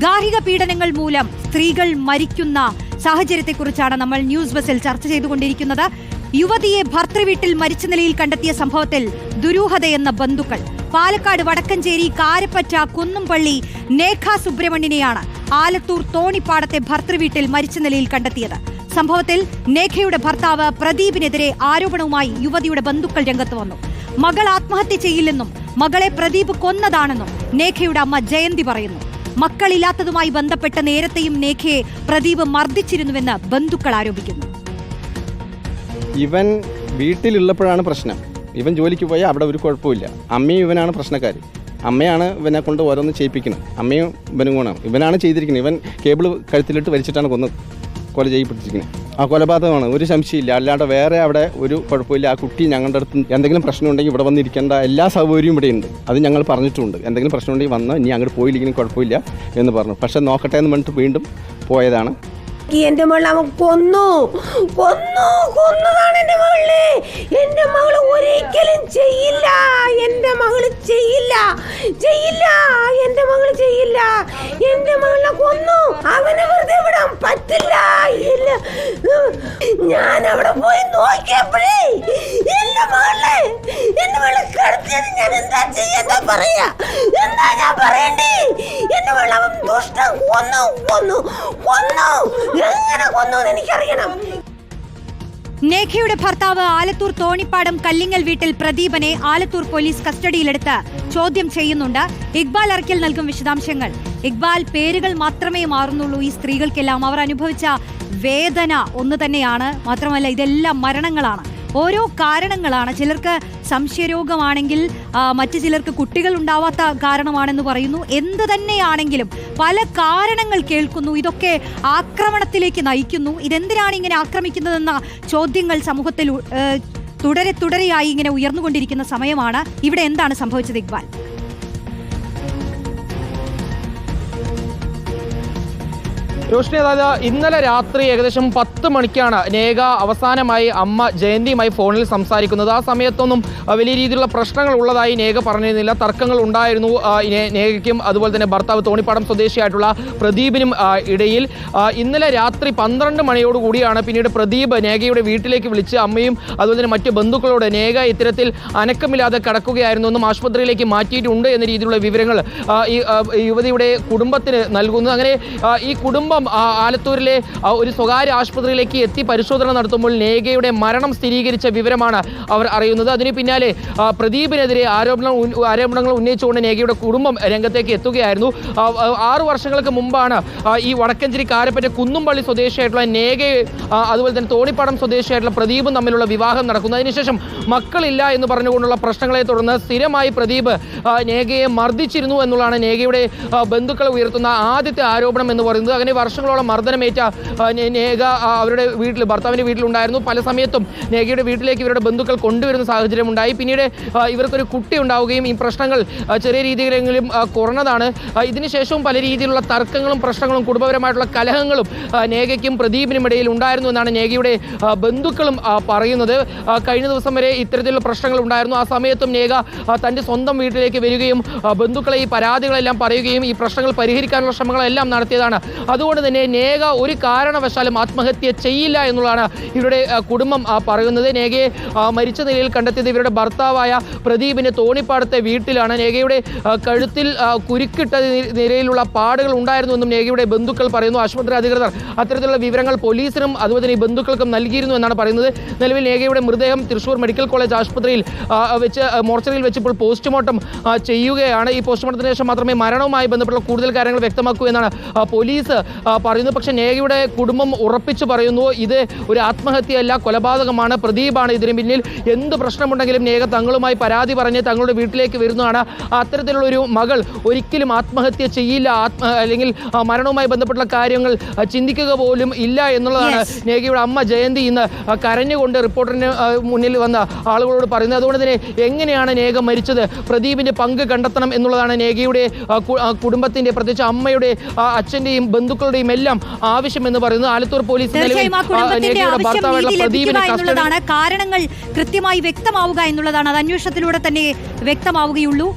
ഗാർഹിക പീഡനങ്ങൾ മൂലം സ്ത്രീകൾ മരിക്കുന്ന സാഹചര്യത്തെക്കുറിച്ചാണ് നമ്മൾ ന്യൂസ് ബസിൽ ചർച്ച ചെയ്തുകൊണ്ടിരിക്കുന്നത്. യുവതിയെ ഭർത്തൃവീട്ടിൽ മരിച്ച നിലയിൽ കണ്ടെത്തിയ സംഭവത്തിൽ ദുരൂഹതയെന്ന ബന്ധുക്കൾ. പാലക്കാട് വടക്കഞ്ചേരി കാരപ്പറ്റ കുന്നുംപള്ളി നേഖ സുബ്രഹ്മണ്യനെയാണ് ആലത്തൂർ തോണിപ്പാടത്തെ ഭർത്തൃവീട്ടിൽ മരിച്ച നിലയിൽ കണ്ടെത്തിയത്. സംഭവത്തിൽ നേഖയുടെ ഭർത്താവ് പ്രദീപിനെതിരെ ആരോപണവുമായി യുവതിയുടെ ബന്ധുക്കൾ രംഗത്ത് വന്നു. മകൾ ആത്മഹത്യ ചെയ്യില്ലെന്നും മകളെ പ്രദീപ് കൊന്നതാണെന്നും നേഖയുടെ അമ്മ ജയന്തി പറയുന്നു. മക്കളില്ലാത്തതുമായി ബന്ധപ്പെട്ട് നേരത്തെയും നേഖയെ പ്രദീപ് മർദ്ദിച്ചിരുന്നുവെന്ന് ബന്ധുക്കൾ ആരോപിക്കുന്നു. ഇവൻ വീട്ടിലുള്ളപ്പോഴാണ് പ്രശ്നം. ഇവൻ ജോലിക്ക് പോയാൽ അവിടെ ഒരു കുഴപ്പമില്ല. അമ്മയും ഇവനാണ് പ്രശ്നക്കാർ. അമ്മയാണ് ഇവനെ കൊണ്ട് ഓരോന്ന് ചെയ്യിപ്പിക്കുന്നത്. അമ്മയും ഇവനും ഗുണം ഇവനാണ് ചെയ്തിരിക്കുന്നത്. ഇവൻ കേബിൾ കഴുത്തിലിട്ട് വലിച്ചിട്ടാണ് കൊല ചെയ്യിപ്പിച്ചിരിക്കുന്നത്. ആ കൊലപാതകമാണ്, ഒരു സംശയമില്ല. അല്ലാണ്ട് വേറെ അവിടെ ഒരു കുഴപ്പമില്ല. ആ കുട്ടി ഞങ്ങളുടെ അടുത്ത് എന്തെങ്കിലും പ്രശ്നം ഉണ്ടെങ്കിൽ ഇവിടെ വന്നിരിക്കേണ്ട എല്ലാ സൗകര്യവും ഇവിടെയുണ്ട്. അത് ഞങ്ങൾ പറഞ്ഞിട്ടുമുണ്ട്. എന്തെങ്കിലും പ്രശ്നം ഉണ്ടെങ്കിൽ വന്ന് ഇനി അങ്ങോട്ട് പോയില്ലെങ്കിലും കുഴപ്പമില്ല എന്ന് പറഞ്ഞു. പക്ഷെ നോക്കട്ടെ എന്ന് പറഞ്ഞിട്ട് വീണ്ടും പോയതാണ്. എന്റെ മകൾ അവൻ കൊന്നതാണ് എന്റെ മകളെ. എന്റെ മകള് ഒരിക്കലും ചെയ്യില്ല. എന്റെ മകള് ചെയ്യില്ല. എന്റെ മകള് ചെയ്യില്ല. എന്റെ മകളെ കൊന്നു. അവനെ വെറുതെ വിടാൻ പറ്റില്ല. ഞാൻ അവിടെ പോയി നോക്കിയപ്പോഴേ എന്റെ മകളെ കടത്തിയത് ഞാൻ എന്താ ചെയ്യാ പറയാ. എന്താ ഞാൻ പറയണ്ടേ? എന്റെ മകളെ അവൻ ദുഷ്ടം കൊന്നു. എങ്ങനെ കൊന്നു എനിക്കറിയണം. നേഖയുടെ ഭർത്താവ് ആലത്തൂർ തോണിപ്പാടം കല്ലിങ്ങൽ വീട്ടിൽ പ്രദീപനെ ആലത്തൂർ പോലീസ് കസ്റ്റഡിയിലെടുത്ത് ചോദ്യം ചെയ്യുന്നുണ്ട്. ഇക്ബാൽ അറക്കൽ നൽകും വിശദാംശങ്ങൾ. ഇക്ബാൽ, പേരുകൾ മാത്രമേ മാറുന്നുള്ളൂ. ഈ സ്ത്രീകൾക്കെല്ലാം അവർ അനുഭവിച്ച വേദന ഒന്ന് തന്നെയാണ്. മാത്രമല്ല ഇതെല്ലാം മരണങ്ങളാണ്. ഓരോ കാരണങ്ങളാണ്. ചിലർക്ക് സംശയരോഗമാണെങ്കിൽ മറ്റു ചിലർക്ക് കുട്ടികൾ ഉണ്ടാവാത്ത കാരണമാണെന്ന് പറയുന്നു. എന്ത് തന്നെയാണെങ്കിലും പല കാരണങ്ങൾ കേൾക്കുന്നു. ഇതൊക്കെ ആക്രമണത്തിലേക്ക് നയിക്കുന്നു. ഇതെന്തിനാണ് ഇങ്ങനെ ആക്രമിക്കുന്നതെന്ന ചോദ്യങ്ങൾ സമൂഹത്തിൽ തുടരെയായി ഇങ്ങനെ ഉയർന്നുകൊണ്ടിരിക്കുന്ന സമയമാണ്. ഇവിടെ എന്താണ് സംഭവിച്ചത് ഇക്ബാൽ? റോഷ്നി, അതായത് ഇന്നലെ രാത്രി ഏകദേശം 10 മണിക്കാണ് നേഖ അവസാനമായി അമ്മ ജയന്തിയുമായി ഫോണിൽ സംസാരിക്കുന്നത്. ആ സമയത്തൊന്നും വലിയ രീതിയിലുള്ള പ്രശ്നങ്ങൾ ഉള്ളതായി നേഖ പറഞ്ഞിരുന്നില്ല. തർക്കങ്ങൾ ഉണ്ടായിരുന്നു നേഖയ്ക്കും അതുപോലെ തന്നെ ഭർത്താവ് തോണിപ്പാടം സ്വദേശിയായിട്ടുള്ള പ്രദീപിനും ഇടയിൽ. ഇന്നലെ രാത്രി 12 മണിയോടുകൂടിയാണ് പിന്നീട് പ്രദീപ് നേഖയുടെ വീട്ടിലേക്ക് വിളിച്ച് അമ്മയും അതുപോലെ തന്നെ മറ്റു ബന്ധുക്കളോട് നേഖ ഇത്തരത്തിൽ അനക്കമില്ലാതെ കിടക്കുകയായിരുന്നു എന്നും ആശുപത്രിയിലേക്ക് മാറ്റിയിട്ടുണ്ട് എന്ന രീതിയിലുള്ള വിവരങ്ങൾ ഈ യുവതിയുടെ കുടുംബത്തിന് നൽകുന്നു. അങ്ങനെ ഈ കുടുംബം ആലത്തൂരിലെ ഒരു സ്വകാര്യ ആശുപത്രിയിലേക്ക് എത്തി പരിശോധന നടത്തുമ്പോൾ നേഖയുടെ മരണം സ്ഥിരീകരിച്ച വിവരമാണ് അവർ അറിയുന്നത്. അതിന് പിന്നാലെ പ്രദീപിനെതിരെ ആരോപണങ്ങൾ ഉന്നയിച്ചുകൊണ്ട് നേഖയുടെ കുടുംബം രംഗത്തേക്ക് എത്തുകയായിരുന്നു. 6 വർഷങ്ങൾക്ക് മുമ്പാണ് ഈ വടക്കഞ്ചേരി കാരപ്പറ്റ കുന്നുംപള്ളി സ്വദേശിയായിട്ടുള്ള നേഖയെ അതുപോലെ തന്നെ തോണിപ്പാടം സ്വദേശിയായിട്ടുള്ള പ്രദീപും തമ്മിലുള്ള വിവാഹം നടക്കുന്നത്. അതിനുശേഷം മക്കളില്ല എന്ന് പറഞ്ഞുകൊണ്ടുള്ള പ്രശ്നങ്ങളെ തുടർന്ന് സ്ഥിരമായി പ്രദീപ് നേഖയെ മർദ്ദിച്ചിരുന്നു എന്നുള്ളതാണ് നേഖയുടെ ബന്ധുക്കൾ ഉയർത്തുന്ന ആദ്യത്തെ ആരോപണം എന്ന് പറയുന്നത്. അങ്ങനെ വർഷങ്ങളോളം മർദ്ദനമേറ്റ നേഖ അവരുടെ വീട്ടിൽ ഭർത്താവിൻ്റെ വീട്ടിലുണ്ടായിരുന്നു. പല സമയത്തും നേഖയുടെ വീട്ടിലേക്ക് ഇവരുടെ ബന്ധുക്കൾ കൊണ്ടുവരുന്ന സാഹചര്യം ഉണ്ടായി. പിന്നീട് ഇവർക്കൊരു കുട്ടി ഉണ്ടാവുകയും ഈ പ്രശ്നങ്ങൾ ചെറിയ രീതിയിലെങ്കിലും കുറഞ്ഞതാണ്. ഇതിനുശേഷവും പല രീതിയിലുള്ള തർക്കങ്ങളും പ്രശ്നങ്ങളും കുടുംബപരമായിട്ടുള്ള കലഹങ്ങളും നേഖയ്ക്കും പ്രദീപിനും ഇടയിൽ ഉണ്ടായിരുന്നു എന്നാണ് നേഖയുടെ ബന്ധുക്കളും പറയുന്നത്. കഴിഞ്ഞ ദിവസം വരെ ഇത്തരത്തിലുള്ള പ്രശ്നങ്ങൾ ഉണ്ടായിരുന്നു. ആ സമയത്തും നേഖ തൻ്റെ സ്വന്തം വീട്ടിലേക്ക് വരികയും ബന്ധുക്കളെ ഈ പരാതികളെല്ലാം പറയുകയും ഈ പ്രശ്നങ്ങൾ പരിഹരിക്കാനുള്ള ശ്രമങ്ങളെല്ലാം നടത്തിയതാണ്. അതുകൊണ്ട് തന്നെ നേഖ ഒരു കാരണവശാലും ആത്മഹത്യ ചെയ്യില്ല എന്നുള്ളതാണ് ഇവരുടെ കുടുംബം പറയുന്നത്. നേഖയെ മരിച്ച നിലയിൽ കണ്ടെത്തിയത് ഇവരുടെ ഭർത്താവായ പ്രദീപിന്റെ തോണിപ്പാടത്തെ വീട്ടിലാണ്. നേഖയുടെ കഴുത്തിൽ കുരുക്കിട്ട നിലയിലുള്ള പാടുകൾ ഉണ്ടായിരുന്നുവെന്നും നേഖയുടെ ബന്ധുക്കൾ പറയുന്നു. ആശുപത്രി അധികൃതർ അത്തരത്തിലുള്ള വിവരങ്ങൾ പോലീസിനും അതുപോലെ തന്നെ ഈ ബന്ധുക്കൾക്കും നൽകിയിരുന്നു എന്നാണ് പറയുന്നത്. നിലവിൽ നേഖയുടെ മൃതദേഹം തൃശൂർ മെഡിക്കൽ കോളേജ് ആശുപത്രിയിൽ വെച്ച് മോർച്ചറിയിൽ വെച്ച് ഇപ്പോൾ പോസ്റ്റ്മോർട്ടം ചെയ്യുകയാണ്. ഈ പോസ്റ്റ്മോർട്ടത്തിന് ശേഷം മാത്രമേ മരണവുമായി ബന്ധപ്പെട്ട കൂടുതൽ കാര്യങ്ങൾ വ്യക്തമാക്കൂ എന്നാണ് പോലീസ് പറയുന്നു. പക്ഷേ നേഖയുടെ കുടുംബം ഉറപ്പിച്ചു പറയുന്നു ഇത് ഒരു ആത്മഹത്യയല്ല, കൊലപാതകമാണ്, പ്രദീപാണ് ഇതിന് പിന്നിൽ. എന്ത് പ്രശ്നമുണ്ടെങ്കിലും നേഖ തങ്ങളുമായി പരാതി പറഞ്ഞ് തങ്ങളുടെ വീട്ടിലേക്ക് വരുന്നതാണ്. അത്തരത്തിലുള്ളൊരു മകൾ ഒരിക്കലും ആത്മഹത്യ ചെയ്യില്ല, അല്ലെങ്കിൽ മരണവുമായി ബന്ധപ്പെട്ട കാര്യങ്ങൾ ചിന്തിക്കുക പോലും ഇല്ല എന്നുള്ളതാണ് നേഖയുടെ അമ്മ ജയന്തി ഇന്ന് കരഞ്ഞുകൊണ്ട് റിപ്പോർട്ടറിന് മുന്നിൽ വന്ന ആളുകളോട് പറയുന്നത്. അതുകൊണ്ട് തന്നെ എങ്ങനെയാണ് നേഖ മരിച്ചത്, പ്രദീപിന്റെ പങ്ക് കണ്ടെത്തണം എന്നുള്ളതാണ് നേഖയുടെ കുടുംബത്തിന്റെ പ്രത്യേകിച്ച് അമ്മയുടെ അച്ഛന്റെയും ബന്ധുക്കളുടെയും എല്ലാം ആവശ്യമെന്ന് പറയുന്നത്. ആലത്തൂർ പോലീസ് കാരണങ്ങൾ കൃത്യമായി വ്യക്തമാവുക എന്നുള്ളതാണ്. അത് അന്വേഷണത്തിലൂടെ തന്നെ വ്യക്തമാവുകയുള്ളൂ.